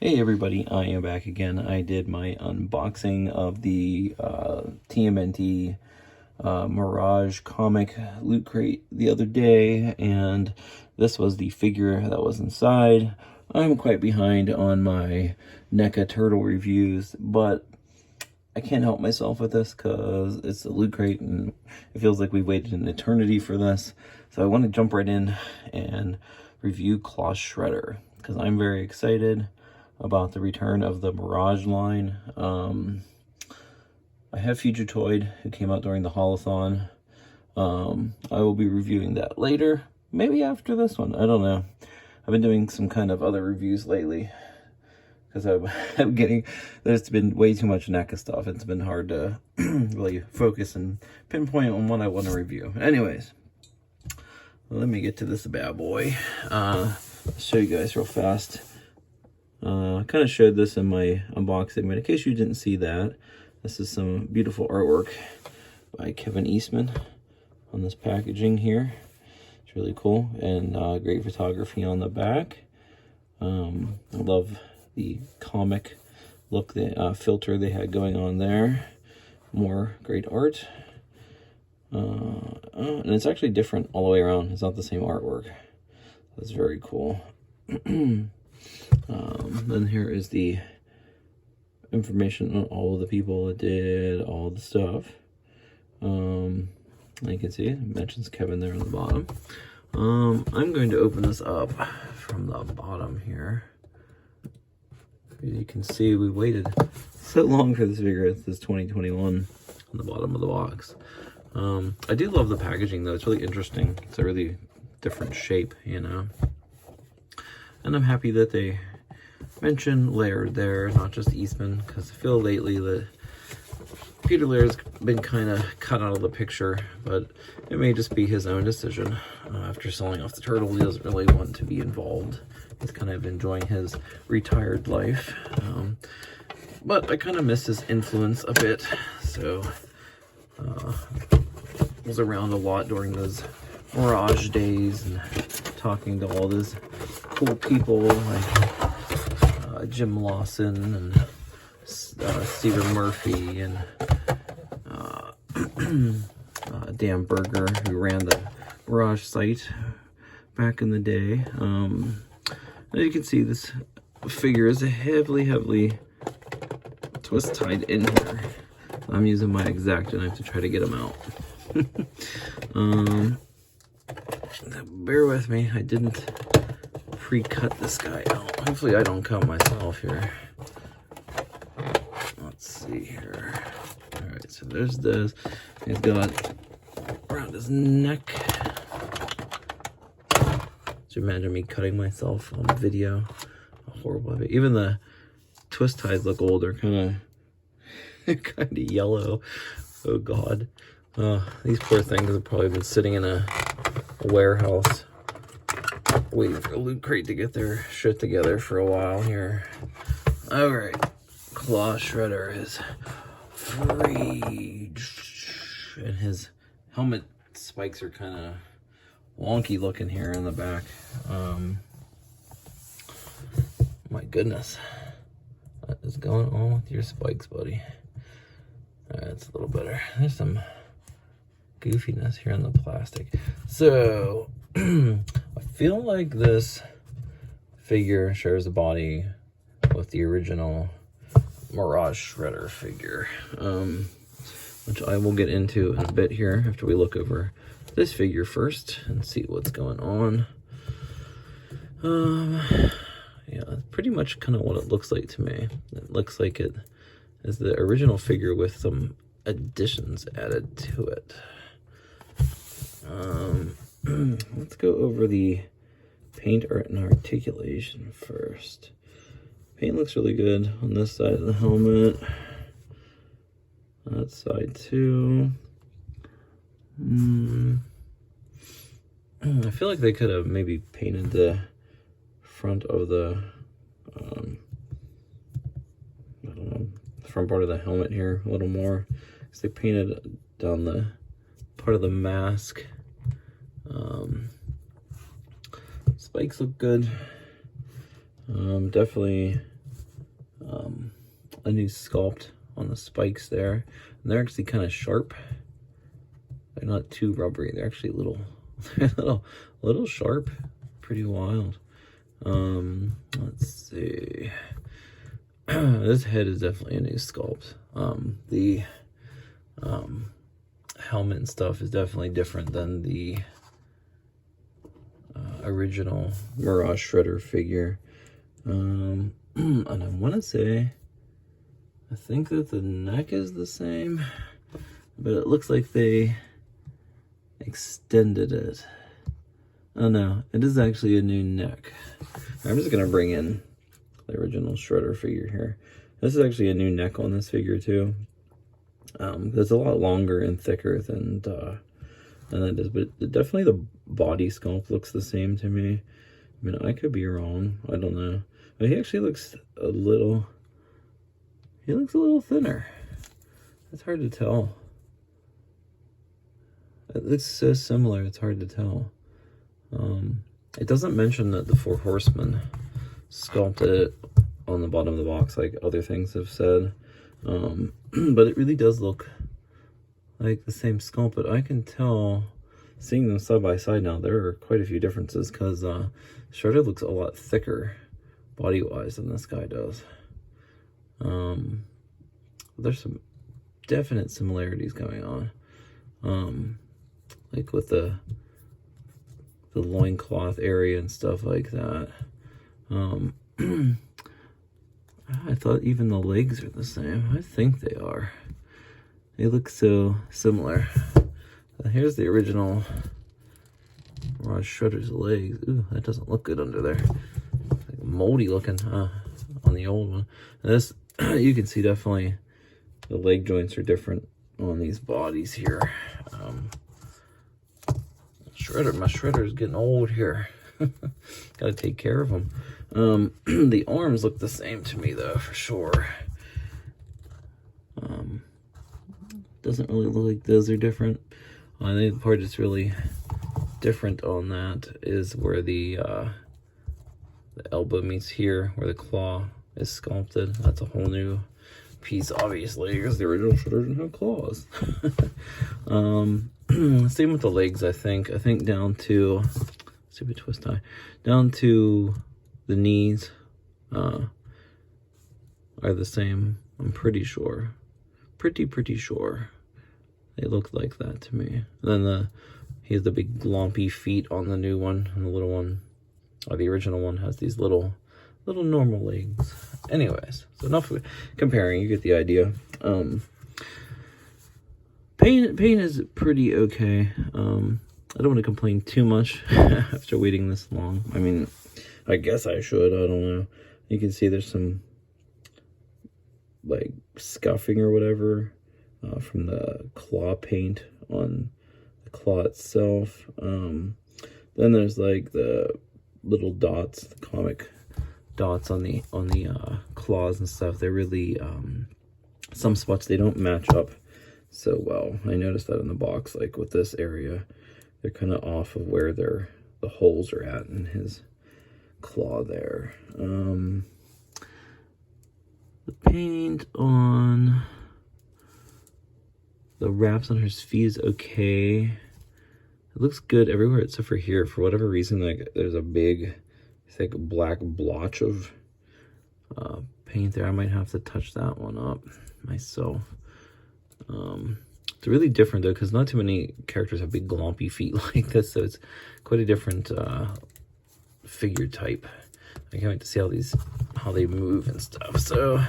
Hey everybody, I am back again. I did my unboxing of the TMNT Mirage comic Loot Crate the other day, and this was the figure that was inside. I'm quite behind on my NECA turtle reviews, but I can't help myself with this because it's a Loot Crate and it feels like we waited an eternity for this. So I want to jump right in and review Claw Shredder because I'm very excited about the return of the Mirage line. I have Fugitoid, who came out during the Holothon. I will be reviewing that later, maybe after this one, I don't know. I've been doing some kind of other reviews lately because I'm getting, there's been way too much NECA stuff. It's been hard to really focus and pinpoint on what I want to review. Anyways, let me get to this bad boy. I'll show you guys real fast. I kind of showed this in my unboxing, but in case you didn't see that, this is some beautiful artwork by Kevin Eastman on this packaging here. It's really cool, and great photography on the back. I love the comic look, the filter they had going on there. More great art. And it's actually different all the way around. It's not the same artwork. That's very cool. Then here is the information on all of the people that did all the stuff. You can see it mentions Kevin there on the bottom. I'm going to open this up from the bottom here. As you can see, we waited so long for this figure. It says 2021 on the bottom of the box. I do love the packaging though. It's really interesting. It's a really different shape, you know. And I'm happy that they mentioned Laird there, not just Eastman, because I feel lately that Peter Laird's been kind of cut out of the picture, but it may just be his own decision. After selling off the turtle, he doesn't really want to be involved. He's kind of enjoying his retired life. But I kind of miss his influence a bit, so was around a lot during those Mirage days and talking to all those cool people like Jim Lawson and Stephen Murphy and Dan Berger, who ran the Mirage site back in the day. As you can see, this figure is heavily twist tied in here. I'm using my X-Acto knife to try to get him out. Bear with me, I didn't pre-cut this guy out. Hopefully I don't cut myself here. Let's see here. Alright, so there's this. He's got around his neck. Just imagine me cutting myself on video. Horrible. Even the twist ties look old. They're kind of yellow. Oh god. These poor things have probably been sitting in a warehouse waiting for Loot Crate to get their shit together for a while here. Alright, Claw Shredder is free, and his helmet spikes are kind of wonky looking here in the back. My goodness, what is going on with your spikes, buddy? That's a little better. There's some goofiness here in the plastic. So I feel like this figure shares a body with the original Mirage Shredder figure, which I will get into in a bit here after we look over this figure first and see what's going on. Yeah, that's pretty much kind of what it looks like to me. It looks like it is the original figure with some additions added to it. Let's go over the paint art and articulation first. Paint looks really good on this side of the helmet. That side too. I feel like they could have maybe painted the front of the I don't know, the front part of the helmet here a little more, because they painted down the part of the mask. Spikes look good. Definitely a new sculpt on the spikes there. And they're actually kind of sharp. They're not too rubbery. They're actually a little sharp. Pretty wild. Let's see. This head is definitely a new sculpt. The helmet and stuff is definitely different than the original Mirage Shredder figure. And I want to say, I think that the neck is the same, but it looks like they extended it. Oh no, it is actually a new neck. I'm just gonna bring in the original Shredder figure here. This is actually a new neck on this figure too. It's a lot longer and thicker than that is, but definitely the body sculpt looks the same to me. I mean, I could be wrong. I don't know. But he actually looks a little thinner. It's hard to tell. It looks so similar, it's hard to tell. It doesn't mention that the 4 Horsemen sculpted it on the bottom of the box like other things have said. But it really does look like the same sculpt, but I can tell, seeing them side by side now, there are quite a few differences, because Shredder looks a lot thicker body-wise than this guy does. There's some definite similarities going on, like with the loincloth area and stuff like that. I thought even the legs are the same. I think they are. They look so similar. Here's the original Mirage Shredder's legs. Ooh, that doesn't look good under there. Like moldy looking on the old one. And this, you can see definitely the leg joints are different on these bodies here. My Shredder is getting old here. Gotta take care of them. The arms look the same to me though, for sure. Doesn't really look like those are different. I think the part that's really different on that is where the elbow meets here, where the claw is sculpted. That's a whole new piece, obviously, because the original Shredder didn't have claws. Same with the legs, I think. I think down to, stupid twist tie, down to the knees are the same. I'm pretty sure. Pretty sure. They look like that to me. And then he has the big glompy feet on the new one, and the little one, or the original one, has these little normal legs. Anyways, so enough comparing, you get the idea. Paint is pretty okay. I don't want to complain too much after waiting this long. I mean, I guess I should, I don't know. You can see there's some like scuffing or whatever from the claw paint on the claw itself. Then there's like the little dots, the comic dots on the claws and stuff. They're really some spots they don't match up so well. I noticed that in the box, like with this area, they're kind of off of where the holes are at in his claw there. The paint on the wraps on his feet is okay. It looks good everywhere except for here. For whatever reason, like there's a big thick black blotch of paint there. I might have to touch that one up myself. It's really different though, because not too many characters have big glompy feet like this, so it's quite a different figure type. I can't wait to see how they move and stuff. So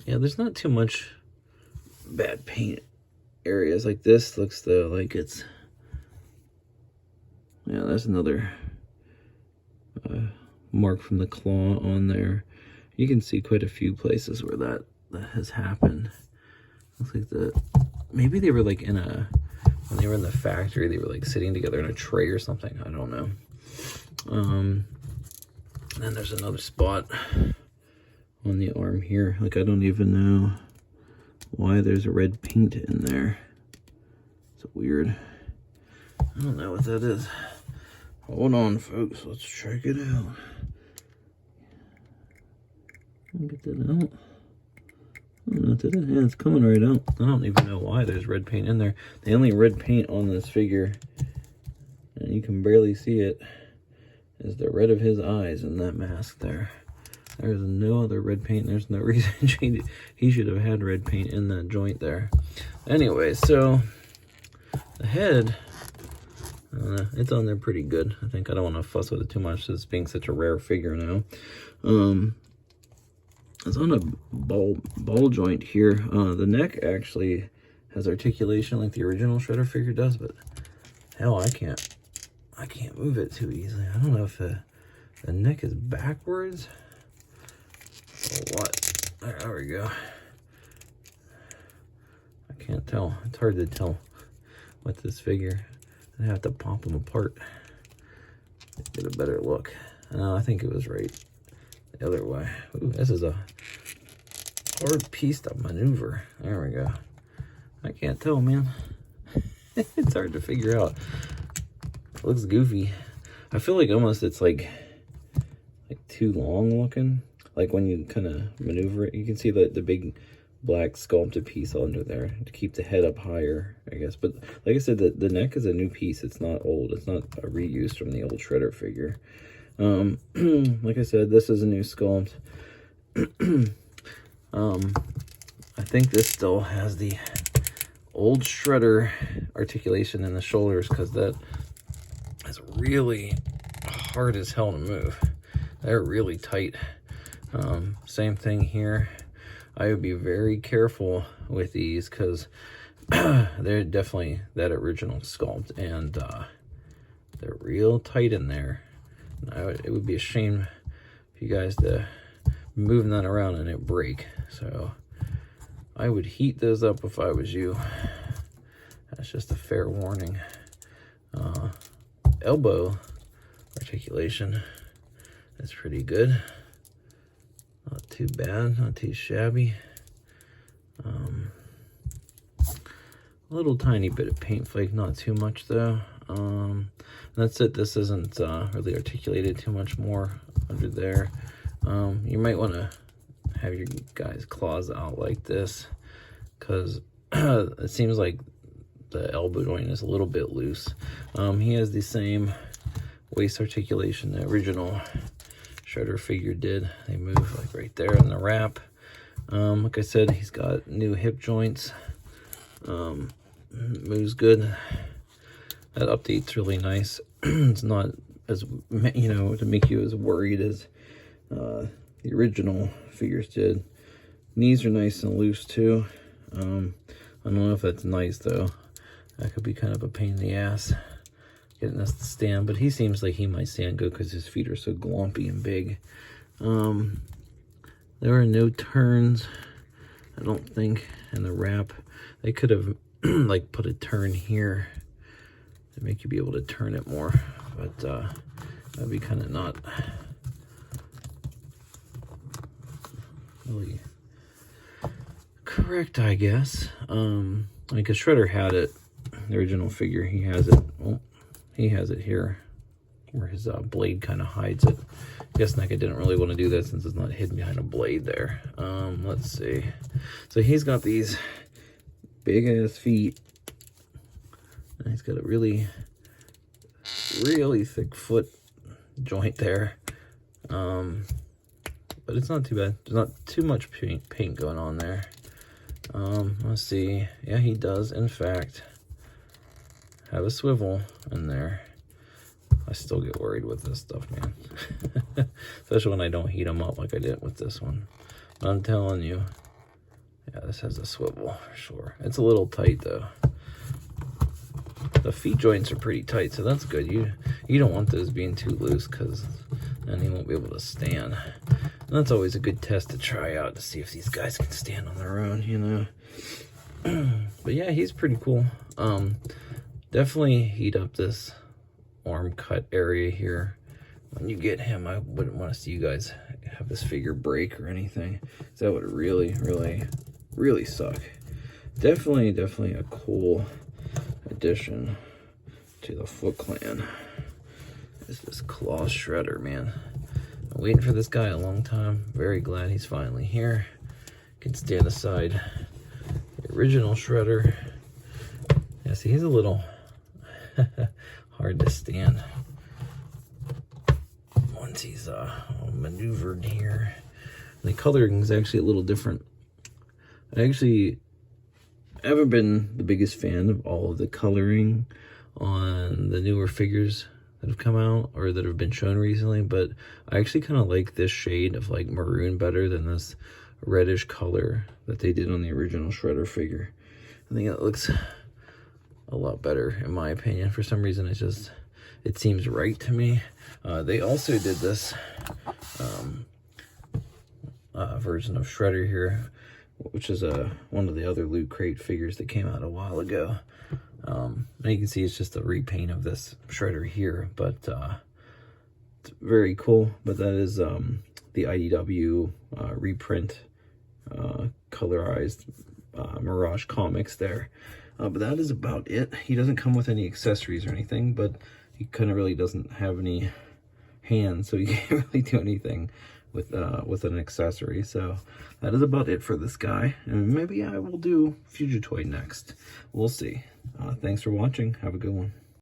yeah, there's not too much bad paint areas. Like this looks though like it's, yeah, there's another mark from the claw on there. You can see quite a few places where that has happened. Looks like maybe they were like when they were in the factory, they were like sitting together in a tray or something. I don't know. And then there's another spot on the arm here. Like I don't even know why there's a red paint in there. It's weird. I don't know what that is. Hold on, folks. Let's check it out. Get that out. Oh, no, did it? Yeah, it's coming right out. I don't even know why there's red paint in there. The only red paint on this figure, and you can barely see it, is the red of his eyes in that mask there. There's no other red paint. There's no reason he should have had red paint in that joint there. Anyway, so the head, it's on there pretty good. I think I don't want to fuss with it too much, this being such a rare figure now. It's on a ball joint here. The neck actually has articulation like the original Shredder figure does, but hell, I can't move it too easily. I don't know if the neck is backwards or what. There we go. I can't tell. It's hard to tell with this figure. I have to pop them apart to get a better look. I think it was right the other way. Ooh, this is a hard piece to maneuver. There we go. I can't tell, man. It's hard to figure out. It looks goofy. I feel like almost it's like too long looking. Like when you kind of maneuver it, you can see the big black sculpted piece under there to keep the head up higher, I guess. But like I said, the neck is a new piece. It's not old. It's not a reuse from the old Shredder figure. Like I said, this is a new sculpt. I think this still has the old Shredder articulation in the shoulders, because that is really hard as hell to move. They're really tight. Same thing here. I would be very careful with these, because they're definitely that original sculpt, and they're real tight in there. It would be a shame for you guys to move that around and it break. So I would heat those up if I was you. That's just a fair warning. Elbow articulation, that's pretty good. Not too bad, not too shabby. A little tiny bit of paint flake, not too much though. That's it. This isn't really articulated too much more under there. You might want to have your guys' claws out like this, because it seems like the elbow joint is a little bit loose. He has the same waist articulation the original Shredder figure did. They move like right there in the wrap. Like I said, he's got new hip joints. Moves good. That update's really nice. It's not as, to make you as worried as the original figures did. Knees are nice and loose too. I don't know if that's nice though. That could be kind of a pain in the ass getting us to stand, but he seems like he might stand good because his feet are so glompy and big. There are no turns, I don't think, in the wrap. They could have like put a turn here to make you be able to turn it more, but that'd be kind of not really correct, I guess. Because Shredder had it, the original figure, he has it. Well, he has it here where his blade kind of hides it. I guess NECA didn't really want to do that since it's not hidden behind a blade there. Let's see. So he's got these big ass feet, and he's got a really thick foot joint there. But it's not too bad. There's not too much paint going on there. Let's see. Yeah, he does in fact have a swivel in there. I still get worried with this stuff, man. Especially when I don't heat them up like I did with this one. But I'm telling you, yeah, this has a swivel for sure. It's a little tight though. The feet joints are pretty tight, so that's good. You don't want those being too loose, because then he won't be able to stand. And that's always a good test to try out to see if these guys can stand on their own, But yeah, he's pretty cool. Definitely heat up this arm cut area here. When you get him, I wouldn't want to see you guys have this figure break or anything. So that would really suck. Definitely a cool addition to the Foot Clan is this Claw Shredder, man. I'm waiting for this guy a long time. Very glad he's finally here. Can stand aside the original Shredder. Yeah, see, he's a little hard to stand once he's all maneuvered here. And the coloring is actually a little different. I haven't been the biggest fan of all of the coloring on the newer figures that have come out or that have been shown recently, but I actually kind of like this shade of like maroon better than this reddish color that they did on the original Shredder figure. I think it looks a lot better in my opinion. For some reason it seems right to me. They also did this version of Shredder here, which is one of the other Loot Crate figures that came out a while ago. And you can see it's just a repaint of this Shredder here, but it's very cool. But that is the IDW reprint colorized Mirage comics there. But that is about it. He doesn't come with any accessories or anything, but he kind of really doesn't have any hands, so you can't really do anything with an accessory. So that is about it for this guy, and maybe I will do Fugitoid next. We'll see. Thanks for watching. Have a good one.